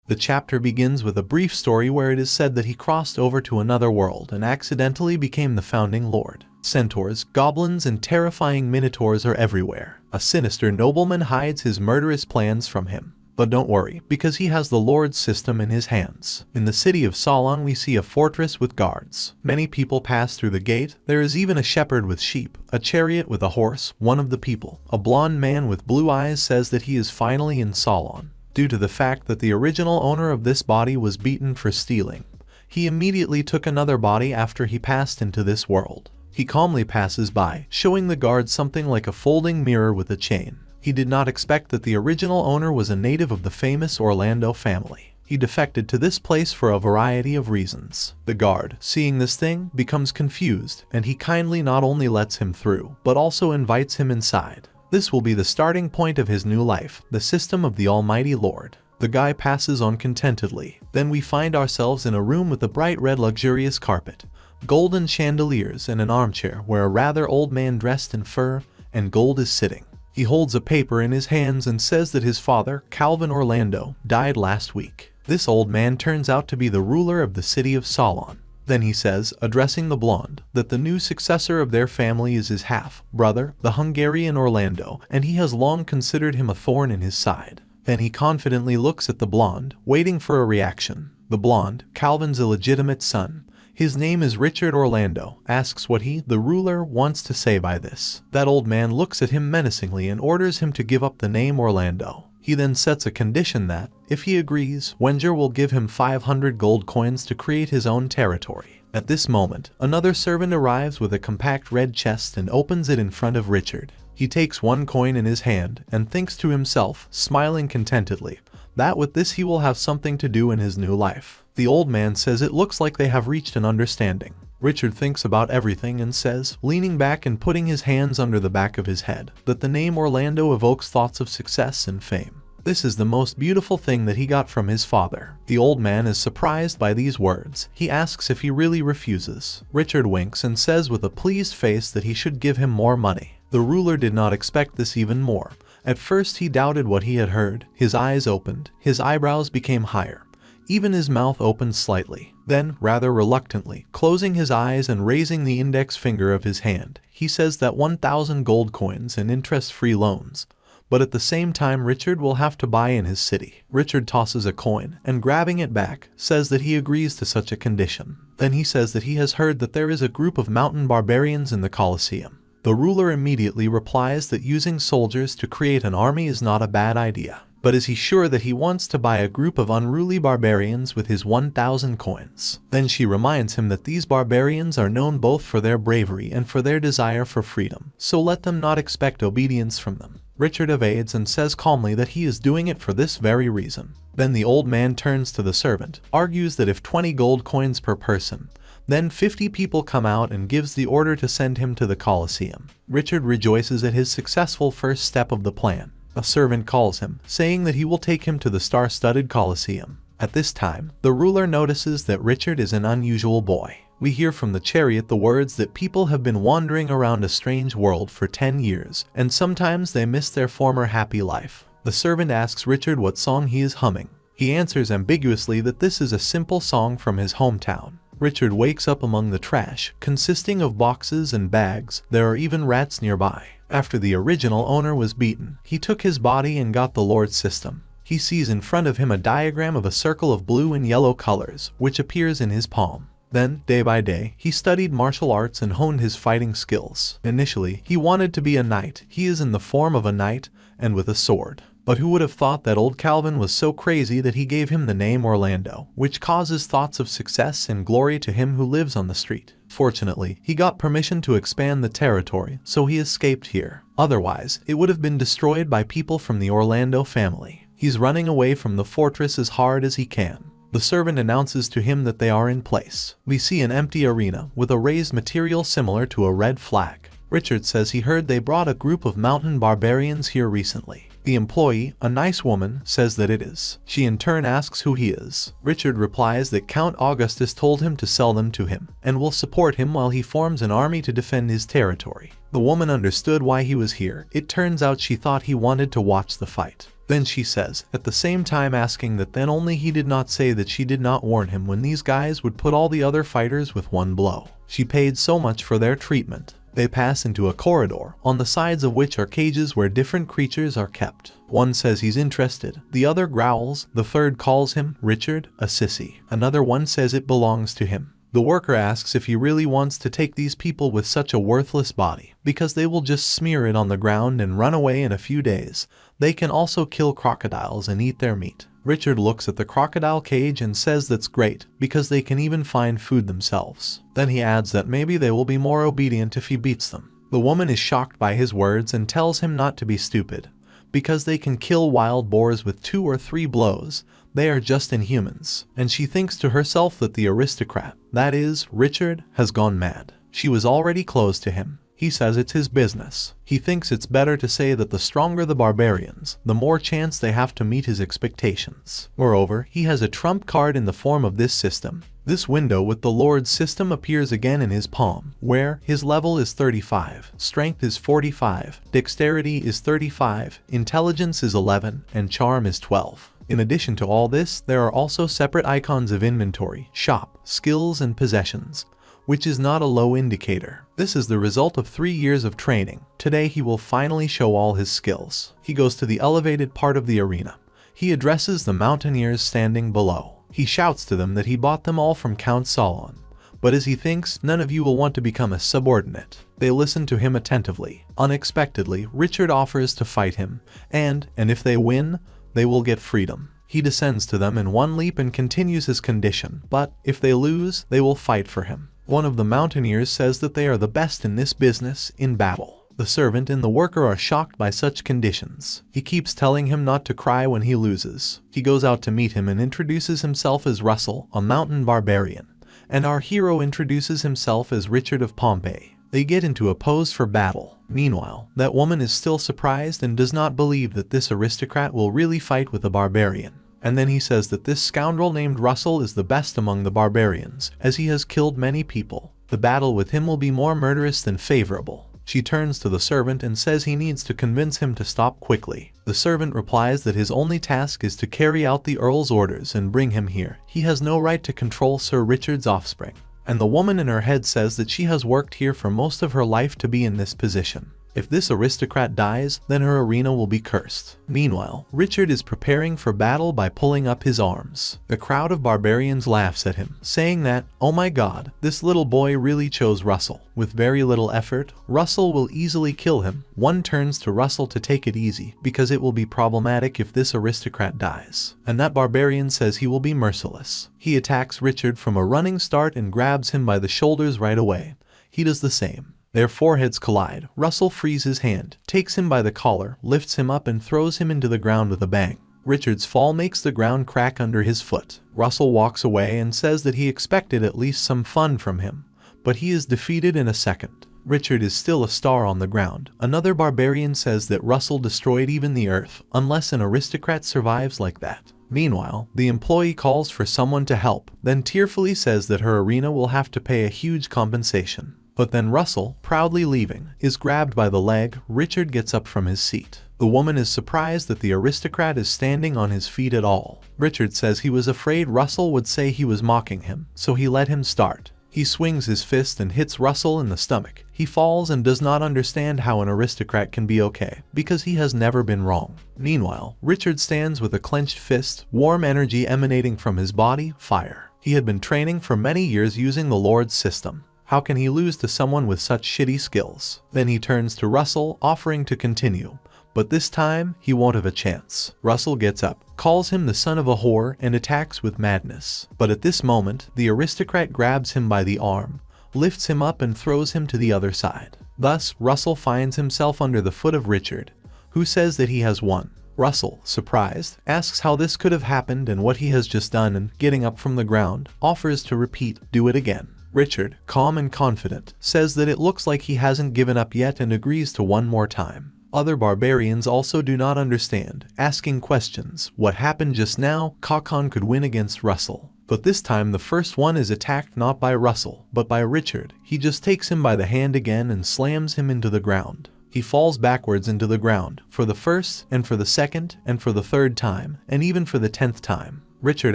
The chapter begins with a brief story where it is said that he crossed over to another world and accidentally became the founding lord. Centaurs, goblins, and terrifying minotaurs are everywhere. A sinister nobleman hides his murderous plans from him. But don't worry, because he has the Lord's system in his hands. In the city of Solon we see a fortress with guards. Many people pass through the gate. There is even a shepherd with sheep, a chariot with a horse. One of the people, a blonde man with blue eyes, says that he is finally in Solon. Due to the fact that the original owner of this body was beaten for stealing, he immediately took another body after he passed into this world. He calmly passes by, showing the guards something like a folding mirror with a chain. He did not expect that the original owner was a native of the famous Orlando family. He defected to this place for a variety of reasons. The guard, seeing this thing, becomes confused, and he kindly not only lets him through, but also invites him inside. This will be the starting point of his new life, the system of the Almighty Lord. The guy passes on contentedly. Then we find ourselves in a room with a bright red luxurious carpet, golden chandeliers, and an armchair where a rather old man dressed in fur and gold is sitting. He holds a paper in his hands and says that his father, Calvin Orlando, died last week. This old man turns out to be the ruler of the city of Solon. Then he says, addressing the blonde, that the new successor of their family is his half-brother, the Hungarian Orlando, and he has long considered him a thorn in his side. Then he confidently looks at the blonde, waiting for a reaction. The blonde, Calvin's illegitimate son, his name is Richard Orlando, asks what he, the ruler, wants to say by this. That old man looks at him menacingly and orders him to give up the name Orlando. He then sets a condition that, if he agrees, Wenger will give him 500 gold coins to create his own territory. At this moment, another servant arrives with a compact red chest and opens it in front of Richard. He takes one coin in his hand and thinks to himself, smiling contentedly, that with this he will have something to do in his new life. The old man says it looks like they have reached an understanding. Richard thinks about everything and says, leaning back and putting his hands under the back of his head, that the name Orlando evokes thoughts of success and fame. This is the most beautiful thing that he got from his father. The old man is surprised by these words. He asks if he really refuses. Richard winks and says with a pleased face that he should give him more money. The ruler did not expect this even more. At first he doubted what he had heard. His eyes opened, his eyebrows became higher. Even his mouth opened slightly. Then, rather reluctantly, closing his eyes and raising the index finger of his hand, he says that 1,000 gold coins and interest-free loans. But at the same time Richard will have to buy in his city. Richard tosses a coin, and grabbing it back, says that he agrees to such a condition. Then he says that he has heard that there is a group of mountain barbarians in the Colosseum. The ruler immediately replies that using soldiers to create an army is not a bad idea. But is he sure that he wants to buy a group of unruly barbarians with his 1,000 coins? Then she reminds him that these barbarians are known both for their bravery and for their desire for freedom, so let them not expect obedience from them. Richard evades and says calmly that he is doing it for this very reason. Then the old man turns to the servant, argues that if 20 gold coins per person, then 50 people come out and gives the order to send him to the Colosseum. Richard rejoices at his successful first step of the plan. A servant calls him, saying that he will take him to the star-studded Colosseum. At this time, the ruler notices that Richard is an unusual boy. We hear from the chariot the words that people have been wandering around a strange world for 10 years, and sometimes they miss their former happy life. The servant asks Richard what song he is humming. He answers ambiguously that this is a simple song from his hometown. Richard wakes up among the trash, consisting of boxes and bags. There are even rats nearby. After the original owner was beaten, he took his body and got the Lord's system. He sees in front of him a diagram of a circle of blue and yellow colors, which appears in his palm. Then, day by day, he studied martial arts and honed his fighting skills. Initially, he wanted to be a knight. He is in the form of a knight, and with a sword. But who would have thought that old Calvin was so crazy that he gave him the name Orlando, which causes thoughts of success and glory to him who lives on the street. Fortunately, he got permission to expand the territory, so he escaped here. Otherwise, it would have been destroyed by people from the Orlando family. He's running away from the fortress as hard as he can. The servant announces to him that they are in place. We see an empty arena with a raised material similar to a red flag. Richard says he heard they brought a group of mountain barbarians here recently. The employee, a nice woman, says that it is. She in turn asks who he is. Richard replies that Count Augustus told him to sell them to him, and will support him while he forms an army to defend his territory. The woman understood why he was here. It turns out she thought he wanted to watch the fight. Then she says, at the same time asking that then only he did not say that she did not warn him when these guys would put all the other fighters with one blow. She paid so much for their treatment. They pass into a corridor, on the sides of which are cages where different creatures are kept. One says he's interested, the other growls, the third calls him, Richard, a sissy. Another one says it belongs to him. The worker asks if he really wants to take these people with such a worthless body, because they will just smear it on the ground and run away in a few days. They can also kill crocodiles and eat their meat. Richard looks at the crocodile cage and says that's great, because they can even find food themselves. Then he adds that maybe they will be more obedient if he beats them. The woman is shocked by his words and tells him not to be stupid, because they can kill wild boars with 2 or 3 blows. They are just inhumans, and she thinks to herself that the aristocrat, that is, Richard, has gone mad. She was already close to him. He says it's his business. He thinks it's better to say that the stronger the barbarians, the more chance they have to meet his expectations. Moreover, he has a trump card in the form of this system. This window with the Lord's system appears again in his palm, where his level is 35, strength is 45, dexterity is 35, intelligence is 11, and charm is 12. In addition to all this, there are also separate icons of inventory, shop, skills, and possessions, which is not a low indicator. This is the result of 3 years of training. Today he will finally show all his skills. He goes to the elevated part of the arena. He addresses the mountaineers standing below. He shouts to them that he bought them all from Count Solon. But as he thinks, none of you will want to become a subordinate. They listen to him attentively. Unexpectedly, Richard offers to fight him, and if they win, they will get freedom. He descends to them in one leap and continues his condition, but if they lose, they will fight for him. One of the mountaineers says that they are the best in this business, in battle. The servant and the worker are shocked by such conditions. He keeps telling him not to cry when he loses. He goes out to meet him and introduces himself as Russell, a mountain barbarian, and our hero introduces himself as Richard of Pompeii. They get into a pose for battle. Meanwhile, that woman is still surprised and does not believe that this aristocrat will really fight with a barbarian. And then he says that this scoundrel named Russell is the best among the barbarians, as he has killed many people. The battle with him will be more murderous than favorable. She turns to the servant and says he needs to convince him to stop quickly. The servant replies that his only task is to carry out the Earl's orders and bring him here. He has no right to control Sir Richard's offspring. And the woman in her head says that she has worked here for most of her life to be in this position. If this aristocrat dies, then her arena will be cursed. Meanwhile, Richard is preparing for battle by pulling up his arms. The crowd of barbarians laughs at him, saying that, oh my god, this little boy really chose Russell. With very little effort, Russell will easily kill him. One turns to Russell to take it easy, because it will be problematic if this aristocrat dies. And that barbarian says he will be merciless. He attacks Richard from a running start and grabs him by the shoulders right away. He does the same. Their foreheads collide. Russell frees his hand, takes him by the collar, lifts him up and throws him into the ground with a bang. Richard's fall makes the ground crack under his foot. Russell walks away and says that he expected at least some fun from him, but he is defeated in a second. Richard is still a star on the ground. Another barbarian says that Russell destroyed even the earth, unless an aristocrat survives like that. Meanwhile, the employee calls for someone to help, then tearfully says that her arena will have to pay a huge compensation. But then Russell, proudly leaving, is grabbed by the leg. Richard gets up from his seat. The woman is surprised that the aristocrat is standing on his feet at all. Richard says he was afraid Russell would say he was mocking him, so he let him start. He swings his fist and hits Russell in the stomach. He falls and does not understand how an aristocrat can be okay, because he has never been wrong. Meanwhile, Richard stands with a clenched fist, warm energy emanating from his body, fire. He had been training for many years using the Lord's system. How can he lose to someone with such shitty skills? Then he turns to Russell, offering to continue. But this time, he won't have a chance. Russell gets up, calls him the son of a whore, and attacks with madness. But at this moment, the aristocrat grabs him by the arm, lifts him up and throws him to the other side. Thus, Russell finds himself under the foot of Richard, who says that he has won. Russell, surprised, asks how this could have happened and what he has just done, and getting up from the ground, offers to repeat, do it again. Richard, calm and confident, says that it looks like he hasn't given up yet and agrees to one more time. Other barbarians also do not understand, asking questions. What happened just now? Kakon could win against Russell. But this time the first one is attacked not by Russell, but by Richard. He just takes him by the hand again and slams him into the ground. He falls backwards into the ground, for the first, and for the second, and for the third time, and even for the 10th time. Richard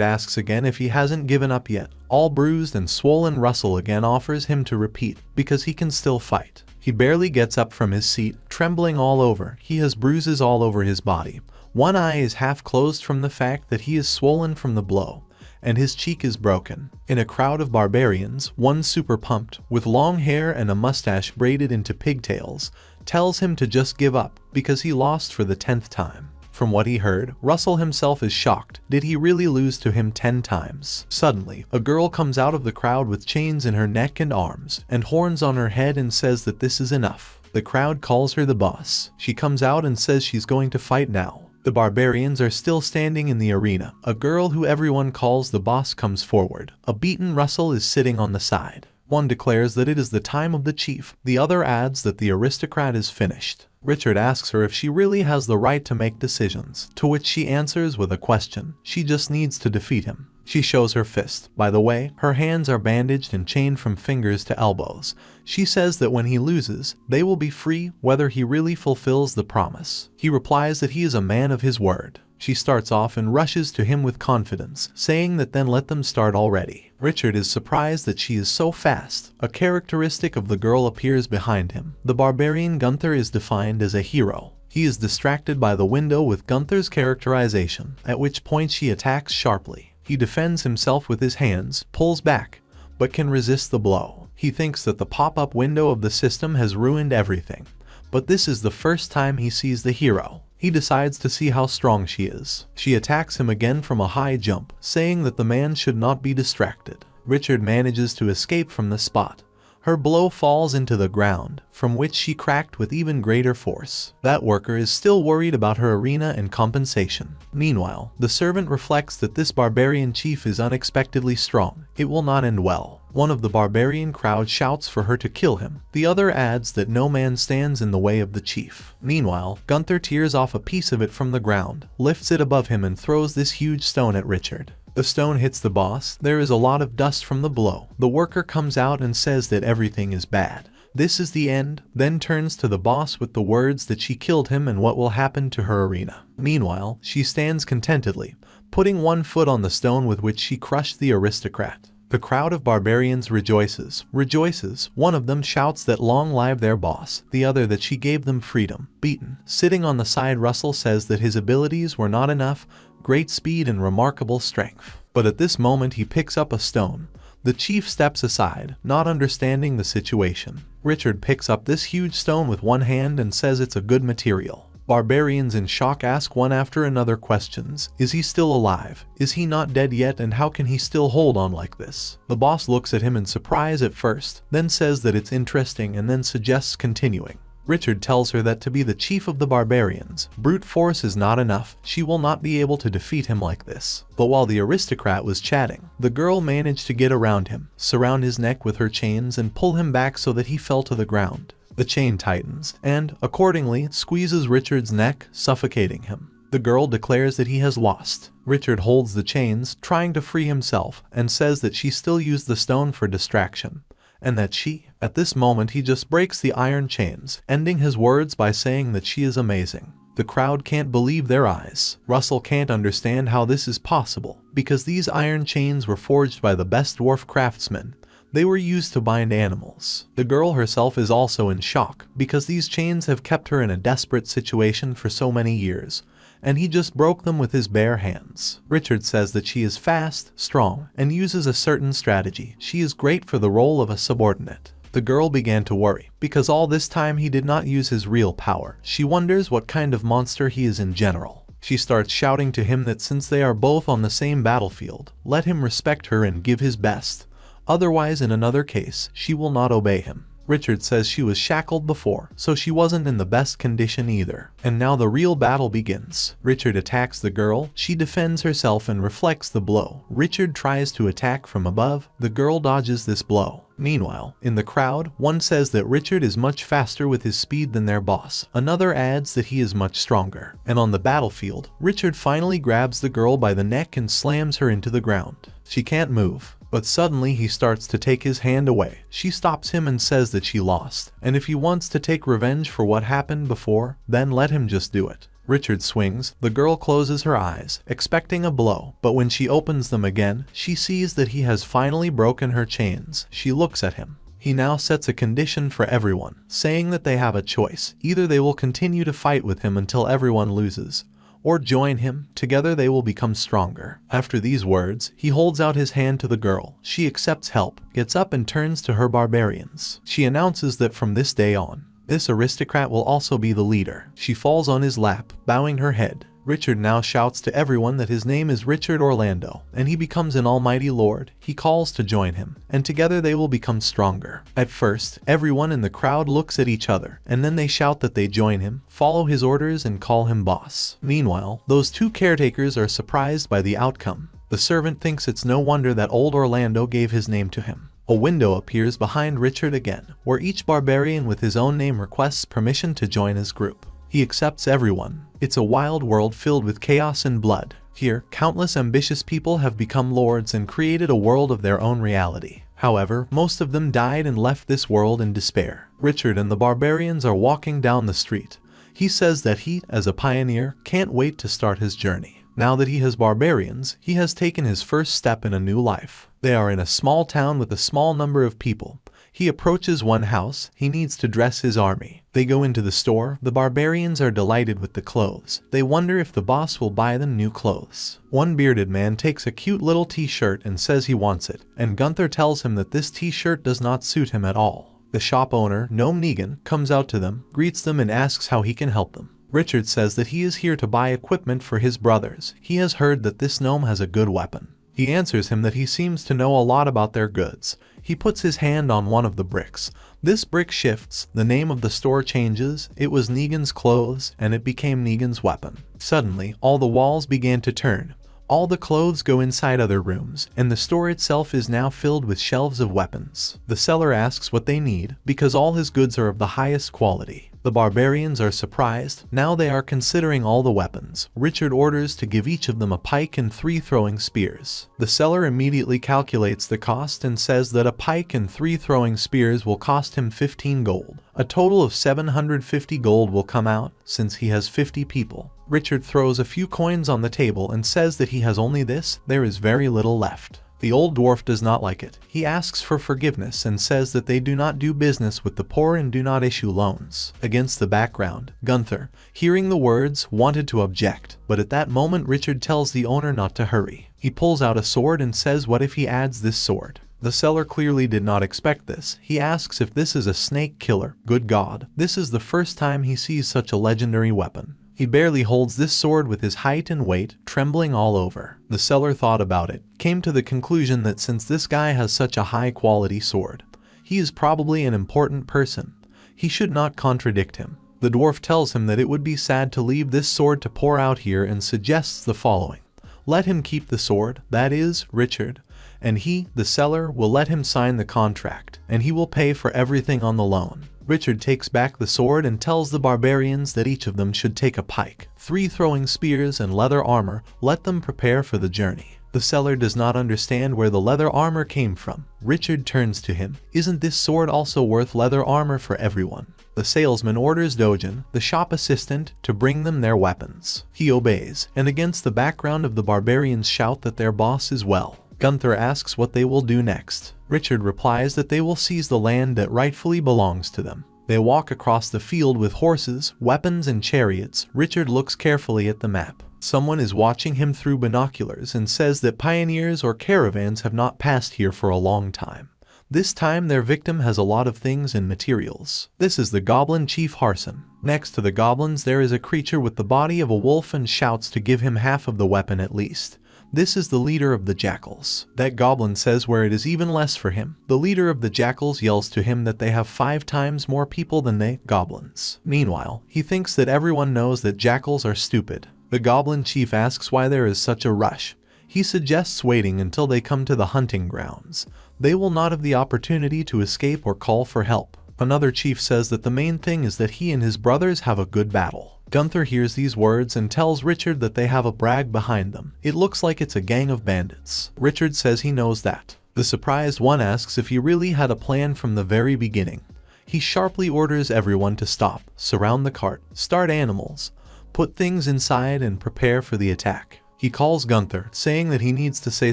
asks again if he hasn't given up yet. All bruised and swollen, Russell again offers him to repeat, because he can still fight. He barely gets up from his seat, trembling all over. He has bruises all over his body. One eye is half closed from the fact that he is swollen from the blow, and his cheek is broken. In a crowd of barbarians, one super pumped, with long hair and a mustache braided into pigtails, tells him to just give up, because he lost for the 10th time. From what he heard, Russell himself is shocked. Did he really lose to him 10 times? Suddenly, a girl comes out of the crowd with chains in her neck and arms, and horns on her head, and says that this is enough. The crowd calls her the boss. She comes out and says she's going to fight now. The barbarians are still standing in the arena. A girl who everyone calls the boss comes forward. A beaten Russell is sitting on the side. One declares that it is the time of the chief. The other adds that the aristocrat is finished. Richard asks her if she really has the right to make decisions, to which she answers with a question. She just needs to defeat him. She shows her fist. By the way, her hands are bandaged and chained from fingers to elbows. She says that when he loses, they will be free whether he really fulfills the promise. He replies that he is a man of his word. She starts off and rushes to him with confidence, saying that then let them start already. Richard is surprised that she is so fast. A characteristic of the girl appears behind him. The barbarian Gunther is defined as a hero. He is distracted by the window with Gunther's characterization, at which point she attacks sharply. He defends himself with his hands, pulls back, but can resist the blow. He thinks that the pop-up window of the system has ruined everything, but this is the first time he sees the hero. He decides to see how strong she is. She attacks him again from a high jump, saying that the man should not be distracted. Richard manages to escape from the spot. Her blow falls into the ground, from which she cracked with even greater force. That worker is still worried about her arena and compensation. Meanwhile, the servant reflects that this barbarian chief is unexpectedly strong. It will not end well. One of the barbarian crowd shouts for her to kill him. The other adds that no man stands in the way of the chief. Meanwhile, Gunther tears off a piece of it from the ground, lifts it above him, and throws this huge stone at Richard. The stone hits the boss. There is a lot of dust from the blow. The worker comes out and says that everything is bad. This is the end, then turns to the boss with the words that she killed him and what will happen to her arena. Meanwhile, she stands contentedly, putting one foot on the stone with which she crushed the aristocrat. The crowd of barbarians rejoices. One of them shouts that long live their boss, the other that she gave them freedom. Beaten, sitting on the side, Russell says that his abilities were not enough, great speed and remarkable strength. But at this moment he picks up a stone. The chief steps aside, not understanding the situation. Richard picks up this huge stone with one hand and says it's a good material. Barbarians in shock ask one after another questions. Is he still alive? Is he not dead yet, and how can he still hold on like this? The boss looks at him in surprise at first, then says that it's interesting and then suggests continuing. Richard tells her that to be the chief of the barbarians, brute force is not enough. She will not be able to defeat him like this. But while the aristocrat was chatting, the girl managed to get around him, surround his neck with her chains, and pull him back so that he fell to the ground. The chain tightens, and, accordingly, squeezes Richard's neck, suffocating him. The girl declares that he has lost. Richard holds the chains, trying to free himself, and says that she still used the stone for distraction, and that at this moment he just breaks the iron chains, ending his words by saying that she is amazing. The crowd can't believe their eyes. Russell can't understand how this is possible, because these iron chains were forged by the best dwarf craftsmen. They were used to bind animals. The girl herself is also in shock, because these chains have kept her in a desperate situation for so many years, and he just broke them with his bare hands. Richard says that she is fast, strong, and uses a certain strategy. She is great for the role of a subordinate. The girl began to worry, because all this time he did not use his real power. She wonders what kind of monster he is in general. She starts shouting to him that since they are both on the same battlefield, let him respect her and give his best. Otherwise, in another case, she will not obey him. Richard says she was shackled before, so she wasn't in the best condition either. And now the real battle begins. Richard attacks the girl. She defends herself and reflects the blow. Richard tries to attack from above. The girl dodges this blow. Meanwhile, in the crowd, one says that Richard is much faster with his speed than their boss. Another adds that he is much stronger. And on the battlefield, Richard finally grabs the girl by the neck and slams her into the ground. She can't move. But suddenly he starts to take his hand away. She stops him and says that she lost, and if he wants to take revenge for what happened before, then let him just do it. Richard swings. The girl closes her eyes, expecting a blow, but when she opens them again, she sees that he has finally broken her chains. She looks at him. He now sets a condition for everyone, saying that they have a choice. Either they will continue to fight with him until everyone loses, or join him. Together they will become stronger. After these words, he holds out his hand to the girl. She accepts help, gets up and turns to her barbarians. She announces that from this day on, this aristocrat will also be the leader. She falls on his lap, bowing her head. Richard now shouts to everyone that his name is Richard Orlando, and he becomes an almighty lord. He calls to join him, and together they will become stronger. At first, everyone in the crowd looks at each other, and then they shout that they join him, follow his orders, and call him boss. Meanwhile, those two caretakers are surprised by the outcome. The servant thinks it's no wonder that old Orlando gave his name to him. A window appears behind Richard again, where each barbarian with his own name requests permission to join his group. He accepts everyone. It's a wild world filled with chaos and blood. Here, countless ambitious people have become lords and created a world of their own reality. However, most of them died and left this world in despair. Richard and the barbarians are walking down the street. He says that he, as a pioneer, can't wait to start his journey. Now that he has barbarians, he has taken his first step in a new life. They are in a small town with a small number of people. He approaches one house. He needs to dress his army. They go into the store. The barbarians are delighted with the clothes. They wonder if the boss will buy them new clothes. One bearded man takes a cute little t-shirt and says he wants it, and Gunther tells him that this t-shirt does not suit him at all. The shop owner, Gnome Negan, comes out to them, greets them and asks how he can help them. Richard says that he is here to buy equipment for his brothers. He has heard that this gnome has a good weapon. He answers him that he seems to know a lot about their goods. He puts his hand on one of the bricks. This brick shifts, the name of the store changes, it was Negan's clothes, and it became Negan's weapon. Suddenly, all the walls began to turn. All the clothes go inside other rooms, and the store itself is now filled with shelves of weapons. The seller asks what they need, because all his goods are of the highest quality. The barbarians are surprised. Now they are considering all the weapons. Richard orders to give each of them a pike and 3 throwing spears. The seller immediately calculates the cost and says that a pike and 3 throwing spears will cost him 15 gold. A total of 750 gold will come out, since he has 50 people. Richard throws a few coins on the table and says that he has only this. There is very little left. The old dwarf does not like it. He asks for forgiveness and says that they do not do business with the poor and do not issue loans. Against the background, Gunther, hearing the words, wanted to object, but at that moment Richard tells the owner not to hurry. He pulls out a sword and says what if he adds this sword. The seller clearly did not expect this. He asks if this is a snake killer. Good God, this is the first time he sees such a legendary weapon. He barely holds this sword with his height and weight, trembling all over. The seller thought about it, came to the conclusion that since this guy has such a high-quality sword, he is probably an important person. He should not contradict him. The dwarf tells him that it would be sad to leave this sword to pour out here and suggests the following. Let him keep the sword, that is, Richard, and he, the seller, will let him sign the contract, and he will pay for everything on the loan. Richard takes back the sword and tells the barbarians that each of them should take a pike, 3 throwing spears and leather armor. Let them prepare for the journey. The seller does not understand where the leather armor came from. Richard turns to him. Isn't this sword also worth leather armor for everyone? The salesman orders Dojin, the shop assistant, to bring them their weapons. He obeys, and against the background of the barbarians shout that their boss is well. Gunther asks what they will do next. Richard replies that they will seize the land that rightfully belongs to them. They walk across the field with horses, weapons, and chariots. Richard looks carefully at the map. Someone is watching him through binoculars and says that pioneers or caravans have not passed here for a long time. This time their victim has a lot of things and materials. This is the goblin chief Harem. Next to the goblins there is a creature with the body of a wolf and shouts to give him half of the weapon at least. This is the leader of the jackals. That goblin says where it is even less for him. The leader of the jackals yells to him that they have 5 times more people than they, goblins. Meanwhile, he thinks that everyone knows that jackals are stupid. The goblin chief asks why there is such a rush. He suggests waiting until they come to the hunting grounds. They will not have the opportunity to escape or call for help. Another chief says that the main thing is that he and his brothers have a good battle. Gunther hears these words and tells Richard that they have a brag behind them. It looks like it's a gang of bandits. Richard says he knows that. The surprised one asks if he really had a plan from the very beginning. He sharply orders everyone to stop, surround the cart, start animals, put things inside and prepare for the attack. He calls Gunther, saying that he needs to say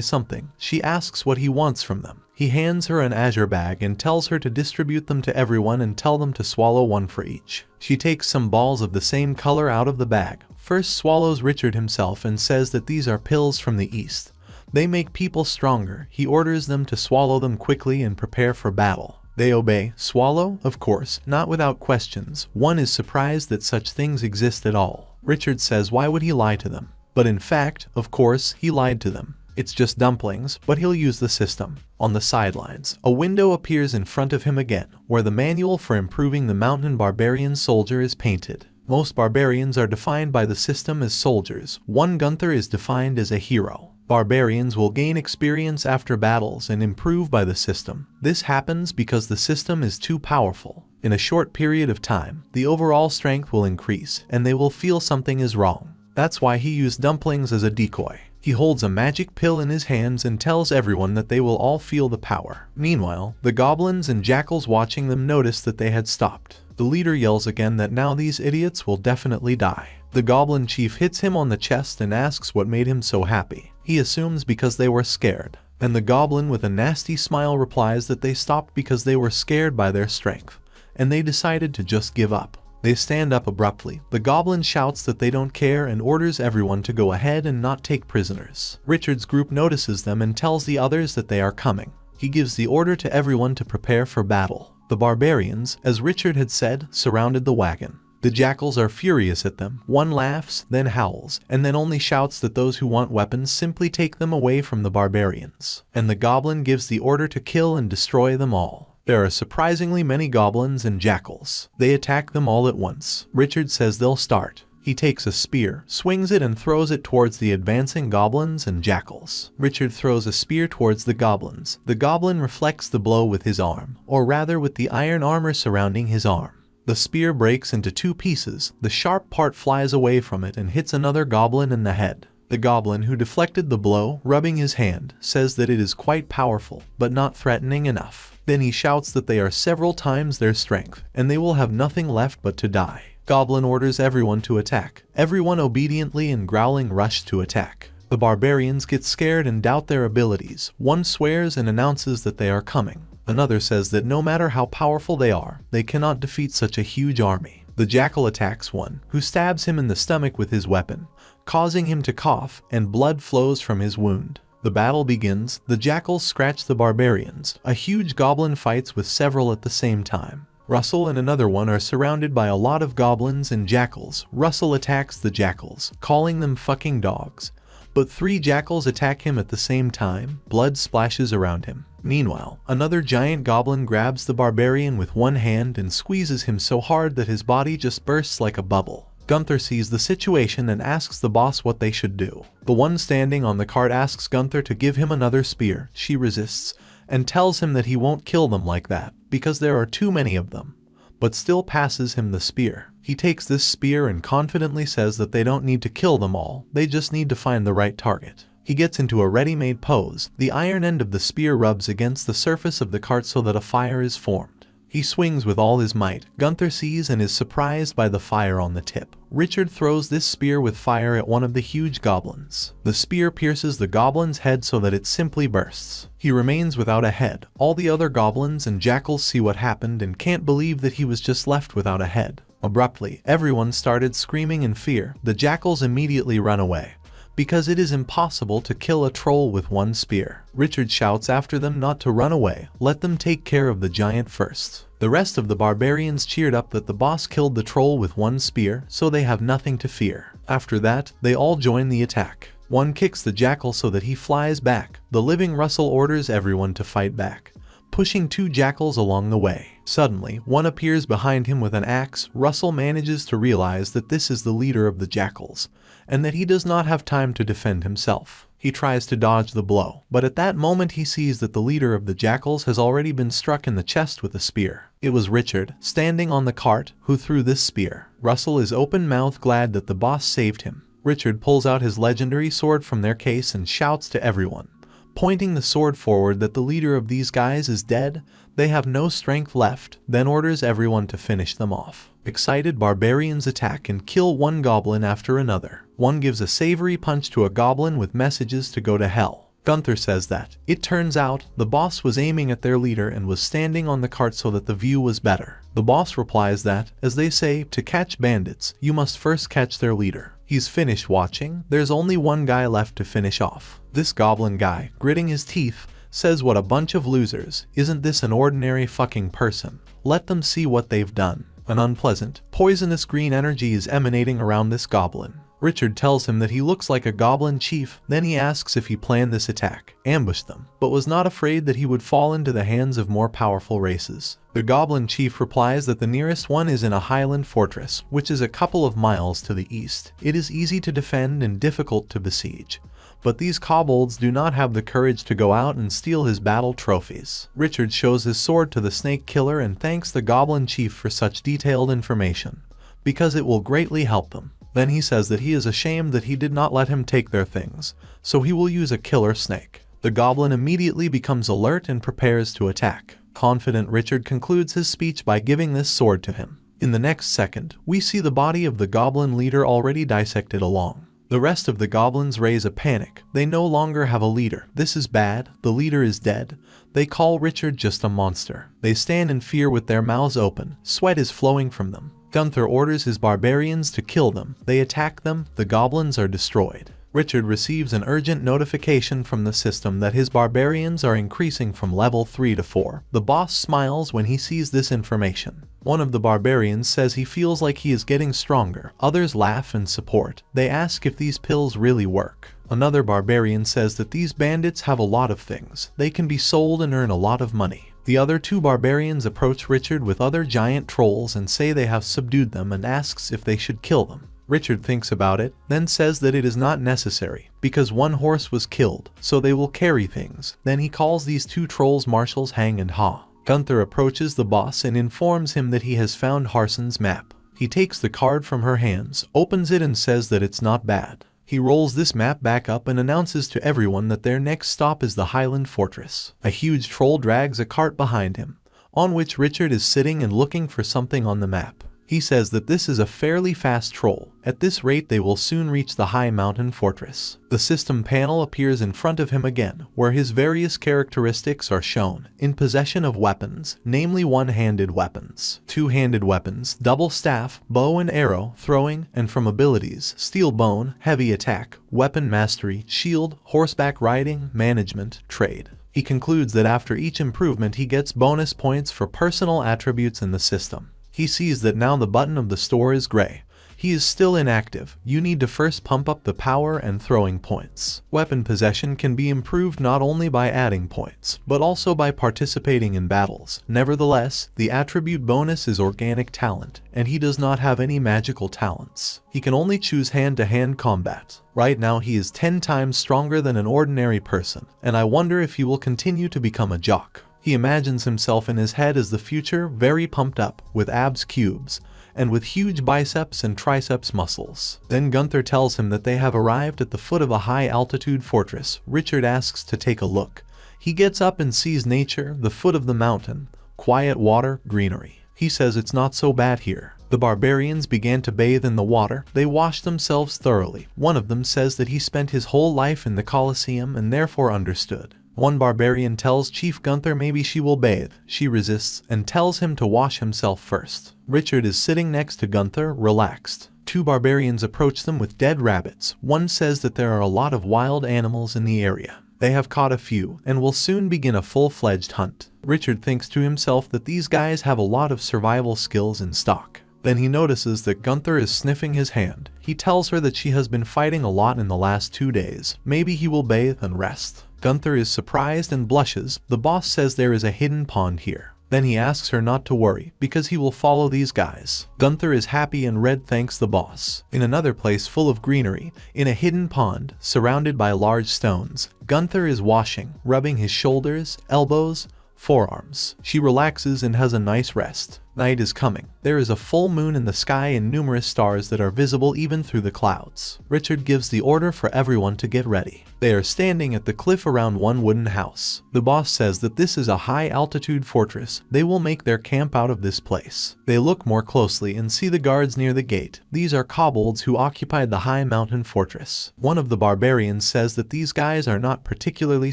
something. She asks what he wants from them. He hands her an azure bag and tells her to distribute them to everyone and tell them to swallow one for each. She takes some balls of the same color out of the bag, first swallows Richard himself and says that these are pills from the east. They make people stronger. He orders them to swallow them quickly and prepare for battle. They obey, swallow, of course, not without questions. One is surprised that such things exist at all. Richard says why would he lie to them? But in fact, of course, he lied to them. It's just dumplings, but he'll use the system. On the sidelines, a window appears in front of him again, where the manual for improving the mountain barbarian soldier is painted. Most barbarians are defined by the system as soldiers. One Gunther is defined as a hero. Barbarians will gain experience after battles and improve by the system. This happens because the system is too powerful. In a short period of time, the overall strength will increase, and they will feel something is wrong. That's why he used dumplings as a decoy. He holds a magic pill in his hands and tells everyone that they will all feel the power. Meanwhile, the goblins and jackals watching them notice that they had stopped. The leader yells again that now these idiots will definitely die. The goblin chief hits him on the chest and asks what made him so happy. He assumes because they were scared. And the goblin with a nasty smile replies that they stopped because they were scared by their strength, and they decided to just give up. They stand up abruptly. The goblin shouts that they don't care and orders everyone to go ahead and not take prisoners. Richard's group notices them and tells the others that they are coming. He gives the order to everyone to prepare for battle. The barbarians, as Richard had said, surrounded the wagon. The jackals are furious at them. One laughs, then howls, and then only shouts that those who want weapons simply take them away from the barbarians. And the goblin gives the order to kill and destroy them all. There are surprisingly many goblins and jackals. They attack them all at once. Richard says they'll start. He takes a spear, swings it and throws it towards the advancing goblins and jackals. Richard throws a spear towards the goblins. The goblin reflects the blow with his arm, or rather with the iron armor surrounding his arm. The spear breaks into two pieces. The sharp part flies away from it and hits another goblin in the head. The goblin who deflected the blow, rubbing his hand, says that it is quite powerful, but not threatening enough. Then he shouts that they are several times their strength, and they will have nothing left but to die. Goblin orders everyone to attack. Everyone obediently and growling rush to attack. The barbarians get scared and doubt their abilities. One swears and announces that they are coming. Another says that no matter how powerful they are, they cannot defeat such a huge army. The jackal attacks one, who stabs him in the stomach with his weapon, causing him to cough, and blood flows from his wound. The battle begins. The jackals scratch the barbarians. A huge goblin fights with several at the same time. Russell and another one are surrounded by a lot of goblins and jackals. Russell attacks the jackals, calling them fucking dogs. But 3 jackals attack him at the same time. Blood splashes around him. Meanwhile, another giant goblin grabs the barbarian with one hand and squeezes him so hard that his body just bursts like a bubble. Gunther sees the situation and asks the boss what they should do. The one standing on the cart asks Gunther to give him another spear. She resists and tells him that he won't kill them like that because there are too many of them, but still passes him the spear. He takes this spear and confidently says that they don't need to kill them all, they just need to find the right target. He gets into a ready-made pose. The iron end of the spear rubs against the surface of the cart so that a fire is formed. He swings with all his might. Gunther sees and is surprised by the fire on the tip. Richard throws this spear with fire at one of the huge goblins. The spear pierces the goblin's head so that it simply bursts. He remains without a head. All the other goblins and jackals see what happened and can't believe that he was just left without a head. Abruptly, everyone started screaming in fear. The jackals immediately run away, because it is impossible to kill a troll with one spear. Richard shouts after them not to run away, let them take care of the giant first. The rest of the barbarians cheered up that the boss killed the troll with one spear, so they have nothing to fear. After that, they all join the attack. One kicks the jackal so that he flies back. The living Russell orders everyone to fight back, pushing 2 jackals along the way. Suddenly, one appears behind him with an axe. Russell manages to realize that this is the leader of the jackals, and that he does not have time to defend himself. He tries to dodge the blow, but at that moment he sees that the leader of the jackals has already been struck in the chest with a spear. It was Richard, standing on the cart, who threw this spear. Russell is open-mouthed glad that the boss saved him. Richard pulls out his legendary sword from their case and shouts to everyone, pointing the sword forward that the leader of these guys is dead, they have no strength left, then orders everyone to finish them off. Excited barbarians attack and kill one goblin after another. One gives a savory punch to a goblin with messages to go to hell. Gunther says that, it turns out, the boss was aiming at their leader and was standing on the cart so that the view was better. The boss replies that, as they say, to catch bandits, you must first catch their leader. He's finished watching, there's only one guy left to finish off. This goblin guy, gritting his teeth, says what a bunch of losers, isn't this an ordinary fucking person? Let them see what they've done. An unpleasant, poisonous green energy is emanating around this goblin. Richard tells him that he looks like a goblin chief, then he asks if he planned this attack, ambushed them, but was not afraid that he would fall into the hands of more powerful races. The goblin chief replies that the nearest one is in a highland fortress, which is a couple of miles to the east. It is easy to defend and difficult to besiege. But these kobolds do not have the courage to go out and steal his battle trophies. Richard shows his sword to the snake killer and thanks the goblin chief for such detailed information, because it will greatly help them. Then he says that he is ashamed that he did not let him take their things, so he will use a killer snake. The goblin immediately becomes alert and prepares to attack. Confident Richard concludes his speech by giving this sword to him. In the next second, we see the body of the goblin leader already dissected along. The rest of the goblins raise a panic. They no longer have a leader. This is bad. The leader is dead. They call Richard just a monster. They stand in fear with their mouths open. Sweat is flowing from them. Gunther orders his barbarians to kill them. They attack them. The goblins are destroyed. Richard receives an urgent notification from the system that his barbarians are increasing from level 3 to 4. The boss smiles when he sees this information. One of the barbarians says he feels like he is getting stronger. Others laugh and support. They ask if these pills really work. Another barbarian says that these bandits have a lot of things. They can be sold and earn a lot of money. The other two barbarians approach Richard with other giant trolls and say they have subdued them and asks if they should kill them. Richard thinks about it, then says that it is not necessary, because one horse was killed, so they will carry things. Then he calls these two trolls marshals Hang and Ha. Gunther approaches the boss and informs him that he has found Harsen's map. He takes the card from her hands, opens it and says that it's not bad. He rolls this map back up and announces to everyone that their next stop is the Highland Fortress. A huge troll drags a cart behind him, on which Richard is sitting and looking for something on the map. He says that this is a fairly fast troll. At this rate they will soon reach the high mountain fortress. The system panel appears in front of him again, where his various characteristics are shown. In possession of weapons, namely one-handed weapons, two-handed weapons, double staff, bow and arrow, throwing, and from abilities, steel bone, heavy attack, weapon mastery, shield, horseback riding, management, trade. He concludes that after each improvement he gets bonus points for personal attributes in the system. He sees that now the button of the store is gray. He is still inactive. You need to first pump up the power and throwing points. Weapon possession can be improved not only by adding points, but also by participating in battles. Nevertheless, the attribute bonus is organic talent, and he does not have any magical talents. He can only choose hand-to-hand combat. Right now he is 10 times stronger than an ordinary person, and I wonder if he will continue to become a jock. He imagines himself in his head as the future, very pumped up, with abs cubes, and with huge biceps and triceps muscles. Then Gunther tells him that they have arrived at the foot of a high-altitude fortress. Richard asks to take a look. He gets up and sees nature, the foot of the mountain, quiet water, greenery. He says it's not so bad here. The barbarians began to bathe in the water. They washed themselves thoroughly. One of them says that he spent his whole life in the Colosseum and therefore understood. One barbarian tells Chief Gunther maybe she will bathe. She resists and tells him to wash himself first. Richard is sitting next to Gunther, relaxed. Two barbarians approach them with dead rabbits. One says that there are a lot of wild animals in the area. They have caught a few and will soon begin a full-fledged hunt. Richard thinks to himself that these guys have a lot of survival skills in stock. Then he notices that Gunther is sniffing his hand. He tells her that she has been fighting a lot in the last 2 days. Maybe he will bathe and rest. Gunther is surprised and blushes. The boss says there is a hidden pond here. Then he asks her not to worry, because he will follow these guys. Gunther is happy and Red thanks the boss. In another place full of greenery, in a hidden pond, surrounded by large stones, Gunther is washing, rubbing his shoulders, elbows, forearms. She relaxes and has a nice rest. Night is coming. There is a full moon in the sky and numerous stars that are visible even through the clouds. Richard gives the order for everyone to get ready. They are standing at the cliff around one wooden house. The boss says that this is a high-altitude fortress. They will make their camp out of this place. They look more closely and see the guards near the gate. These are kobolds who occupied the high mountain fortress. One of the barbarians says that these guys are not particularly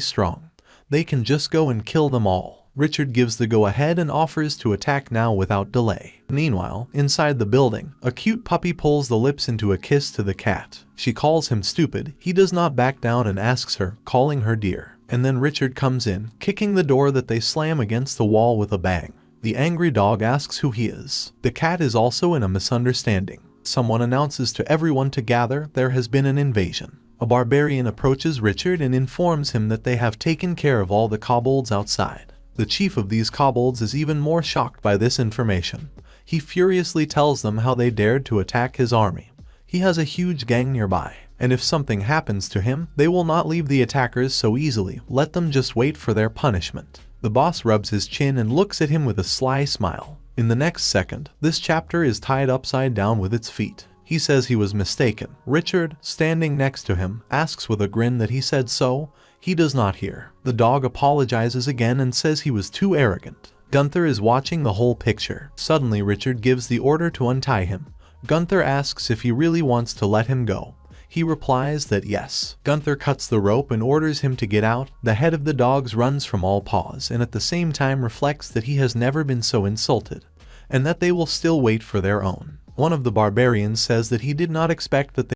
strong. They can just go and kill them all. Richard gives the go-ahead and offers to attack now without delay. Meanwhile, inside the building, a cute puppy pulls the lips into a kiss to the cat. She calls him stupid. He does not back down and asks her, calling her dear. And then Richard comes in, kicking the door that they slam against the wall with a bang. The angry dog asks who he is. The cat is also in a misunderstanding. Someone announces to everyone to gather. There has been an invasion. A barbarian approaches Richard and informs him that they have taken care of all the kobolds outside. The chief of these kobolds is even more shocked by this information. He furiously tells them how they dared to attack his army. He has a huge gang nearby, and if something happens to him, they will not leave the attackers so easily. Let them just wait for their punishment. The boss rubs his chin and looks at him with a sly smile. In the next second, this chapter is tied upside down with its feet. He says he was mistaken. Richard, standing next to him, asks with a grin that he said so. He does not hear. The dog apologizes again and says he was too arrogant. Gunther is watching the whole picture. Suddenly Richard gives the order to untie him. Gunther asks if he really wants to let him go. He replies that yes. Gunther cuts the rope and orders him to get out. The head of the dogs runs from all paws and at the same time reflects that he has never been so insulted, and that they will still wait for their own. One of the barbarians says that he did not expect that